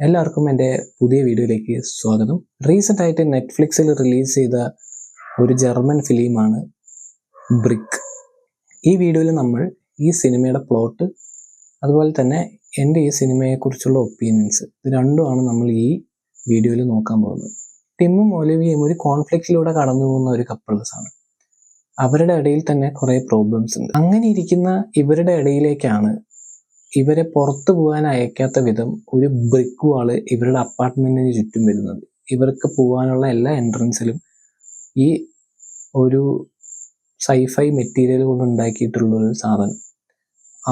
എല്ലാവർക്കും എൻ്റെ പുതിയ വീഡിയോയിലേക്ക് സ്വാഗതം. റീസെൻ്റ് ആയിട്ട് നെറ്റ്ഫ്ലിക്സിൽ റിലീസ് ചെയ്ത ഒരു ജർമ്മൻ ഫിലിമാണ് ബ്രിക്ക്. ഈ വീഡിയോയിൽ നമ്മൾ ഈ സിനിമയുടെ പ്ലോട്ട് അതുപോലെ തന്നെ എൻ്റെ ഈ സിനിമയെക്കുറിച്ചുള്ള ഒപ്പീനിയൻസ് ഇത് രണ്ടുമാണ് നമ്മൾ ഈ വീഡിയോയിൽ നോക്കാൻ പോകുന്നത്. ടിമ്മും ഒലിവിയയും ഒരു കോൺഫ്ലിക്റ്റിലൂടെ കടന്നു പോകുന്ന ഒരു കപ്പിൾസാണ്. അവരുടെ ഇടയിൽ തന്നെ കുറേ പ്രോബ്ലംസ് ഉണ്ട്. അങ്ങനെ ഇരിക്കുന്ന ഇവരുടെ ഇടയിലേക്കാണ് ഇവരെ പുറത്തു പോകാൻ അയക്കാത്ത വിധം ഒരു ബ്രിക്ക് വാള് ഇവരുടെ അപ്പാർട്ട്മെന്റിന് ചുറ്റും വരുന്നത്. ഇവർക്ക് പോകാനുള്ള എല്ലാ എൻട്രൻസിലും ഈ ഒരു സൈഫൈ മെറ്റീരിയൽ കൊണ്ട് ഉണ്ടാക്കിയിട്ടുള്ളൊരു സാധനം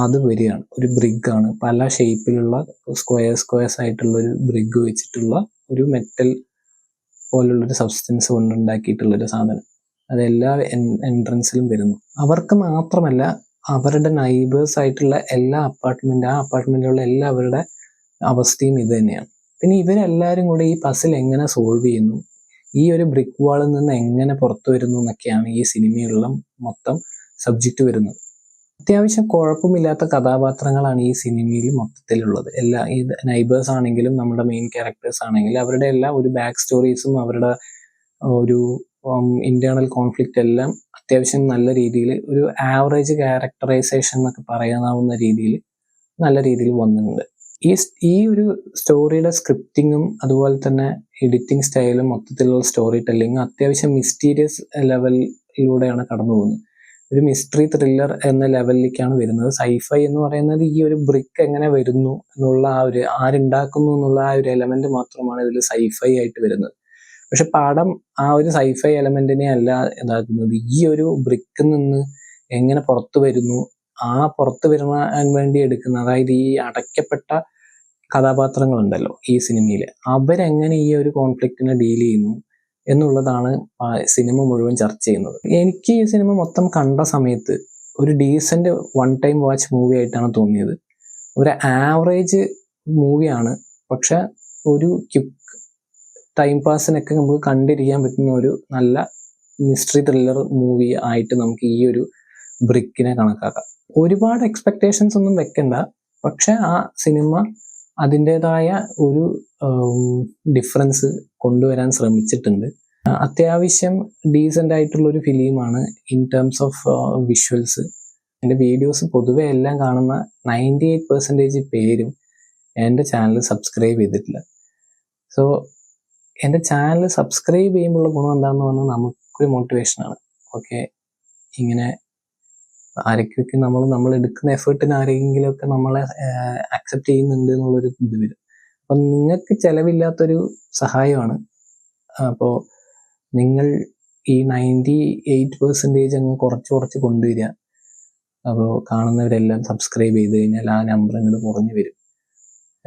അത് വരികയാണ്. ഒരു ബ്രിഗാണ്, പല ഷേപ്പിലുള്ള സ്ക്വയർസ് ആയിട്ടുള്ളൊരു ബ്രിഗ് വെച്ചിട്ടുള്ള ഒരു മെറ്റൽ പോലുള്ളൊരു സബ്സ്റ്റൻസ് കൊണ്ട് ഉണ്ടാക്കിയിട്ടുള്ളൊരു സാധനം. അതെല്ലാ എൻട്രൻസിലും വരുന്നു. അവർക്ക് മാത്രമല്ല, അവരുടെ നൈബേഴ്സ് ആയിട്ടുള്ള എല്ലാ അപ്പാർട്ട്മെന്റിലുള്ള എല്ലാവരുടെ അവസ്ഥയും ഇത് തന്നെയാണ്. പിന്നെ ഇവരെല്ലാവരും കൂടി ഈ പസിൽ എങ്ങനെ സോൾവ് ചെയ്യുന്നു, ഈ ഒരു ബ്രിക്ക് വാളിൽ നിന്ന് എങ്ങനെ പുറത്തു വരുന്നു എന്നൊക്കെയാണ് ഈ സിനിമയുള്ള മൊത്തം സബ്ജക്റ്റ് വരുന്നത്. അത്യാവശ്യം കുഴപ്പമില്ലാത്ത കഥാപാത്രങ്ങളാണ് ഈ സിനിമയിൽ മൊത്തത്തിലുള്ളത്. ഈ നൈബേഴ്സ് ആണെങ്കിലും നമ്മുടെ മെയിൻ ക്യാരക്ടേഴ്സ് ആണെങ്കിലും അവരുടെ എല്ലാം ഒരു ബാക്ക് സ്റ്റോറീസും അവരുടെ ഒരു ഇന്റേണൽ കോൺഫ്ലിക്റ്റ് എല്ലാം അത്യാവശ്യം നല്ല രീതിയിൽ ഒരു ആവറേജ് ക്യാരക്ടറൈസേഷൻ എന്നൊക്കെ പറയാനാവുന്ന രീതിയിൽ നല്ല രീതിയിൽ വന്നിട്ടുണ്ട്. ഈ ഒരു സ്റ്റോറിയുടെ സ്ക്രിപ്റ്റിങ്ങും അതുപോലെ തന്നെ എഡിറ്റിംഗ് സ്റ്റൈലും മൊത്തത്തിലുള്ള സ്റ്റോറി ടെല്ലിങ്ങും അത്യാവശ്യം മിസ്റ്റീരിയസ് ലെവലിലൂടെയാണ് കടന്നു പോകുന്നത്. ഒരു മിസ്റ്ററി ത്രില്ലർ എന്ന ലെവലിലേക്കാണ് വരുന്നത്. സൈഫൈ എന്ന് പറയുന്നത് ഈ ഒരു ബ്രിക്ക് എങ്ങനെ വരുന്നു എന്നുള്ള ആരുണ്ടാക്കുന്നു എന്നുള്ള ആ ഒരു എലമെന്റ് മാത്രമാണ് ഇതിൽ സൈഫൈ ആയിട്ട് വരുന്നത്. പക്ഷെ പടം ആ ഒരു സൈഫൈ എലമെന്റിനെ അല്ല ഇതാക്കുന്നത്. ഈ ഒരു ബ്രിക്കിൽ നിന്ന് എങ്ങനെ പുറത്തു വരുന്നു, ആ പുറത്തു വരാൻ വേണ്ടി എടുക്കുന്ന, അതായത് ഈ അടയ്ക്കപ്പെട്ട കഥാപാത്രങ്ങളുണ്ടല്ലോ ഈ സിനിമയിൽ, അവരെങ്ങനെ ഈ ഒരു കോൺഫ്ലിക്റ്റിനെ ഡീൽ ചെയ്യുന്നു എന്നുള്ളതാണ് സിനിമ മുഴുവൻ ചർച്ച ചെയ്യുന്നത്. എനിക്ക് ഈ സിനിമ മൊത്തം കണ്ട സമയത്ത് ഒരു decent one time watch movie ആയിട്ടാണ് തോന്നിയത്. ഒരു ആവറേജ് മൂവിയാണ്, പക്ഷെ ഒരു ടൈം പാസിനൊക്കെ നമുക്ക് കണ്ടിരിക്കാൻ പറ്റുന്ന ഒരു നല്ല മിസ്റ്ററി ത്രില്ലർ മൂവി ആയിട്ട് നമുക്ക് ഈ ഒരു ബ്രിക്കിനെ കണക്കാക്കാം. ഒരുപാട് എക്സ്പെക്ടേഷൻസ് ഒന്നും വെക്കണ്ട, പക്ഷെ ആ സിനിമ അതിൻ്റെതായ ഒരു ഡിഫറൻസ് കൊണ്ടുവരാൻ ശ്രമിച്ചിട്ടുണ്ട്. അത്യാവശ്യം ഡീസൻ്റ് ആയിട്ടുള്ളൊരു ഫിലിമാണ് ഇൻ ടേംസ് ഓഫ് വിഷ്വൽസ്. എൻ്റെ വീഡിയോസ് പൊതുവെ എല്ലാം കാണുന്ന 98% പേരും എൻ്റെ ചാനൽ സബ്സ്ക്രൈബ് ചെയ്തിട്ടില്ല. സോ എൻ്റെ ചാനൽ സബ്സ്ക്രൈബ് ചെയ്യുമ്പോഴുള്ള ഗുണം എന്താണെന്ന് പറഞ്ഞാൽ നമുക്കൊരു മോട്ടിവേഷനാണ്. ഓക്കെ, ഇങ്ങനെ ആരൊക്കെ നമ്മൾ എടുക്കുന്ന എഫേർട്ടിന് ആരെങ്കിലുമൊക്കെ നമ്മളെ അക്സെപ്റ്റ് ചെയ്യുന്നുണ്ട് എന്നുള്ളൊരു ഇത് വരും. അപ്പം നിങ്ങൾക്ക് ചിലവില്ലാത്തൊരു സഹായമാണ്. അപ്പോൾ നിങ്ങൾ ഈ 98% അങ്ങ് കുറച്ച് കൊണ്ടുവരിക. അപ്പോൾ കാണുന്നവരെല്ലാം സബ്സ്ക്രൈബ് ചെയ്ത് കഴിഞ്ഞാൽ ആ നമ്പർ അങ്ങോട്ട് കുറഞ്ഞു വരും.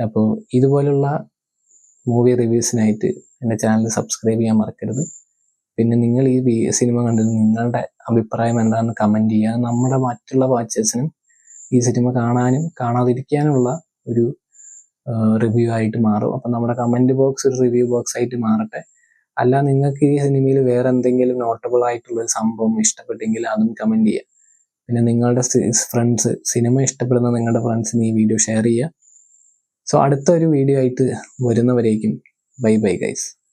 അപ്പോൾ ഇതുപോലുള്ള മൂവി റിവ്യൂസിനായിട്ട് എൻ്റെ ചാനൽ സബ്സ്ക്രൈബ് ചെയ്യാൻ മറക്കരുത്. പിന്നെ നിങ്ങൾ ഈ സിനിമ കണ്ടിട്ട് നിങ്ങളുടെ അഭിപ്രായം എന്താണെന്ന് കമൻറ്റ് ചെയ്യുക. നമ്മുടെ മറ്റുള്ള വാച്ചേഴ്സിനും ഈ സിനിമ കാണാനും കാണാതിരിക്കാനുള്ള ഒരു റിവ്യൂ ആയിട്ട് മാറും. അപ്പം നമ്മുടെ കമൻറ്റ് ബോക്സ് ഒരു റിവ്യൂ ബോക്സ് ആയിട്ട് മാറട്ടെ. അല്ല, നിങ്ങൾക്ക് ഈ സിനിമയിൽ വേറെ എന്തെങ്കിലും നോട്ടബിൾ ആയിട്ടുള്ളൊരു സംഭവം ഇഷ്ടപ്പെട്ടെങ്കിൽ അതും കമൻറ്റ് ചെയ്യുക. പിന്നെ നിങ്ങളുടെ ഫ്രണ്ട്സ്, സിനിമ ഇഷ്ടപ്പെടുന്ന നിങ്ങളുടെ ഫ്രണ്ട്സിന് ഈ വീഡിയോ ഷെയർ ചെയ്യുക. സോ അടുത്ത ഒരു വീഡിയോ ആയിട്ട് വരുന്നവരേക്കും ബൈ ബൈ ഗൈസ്.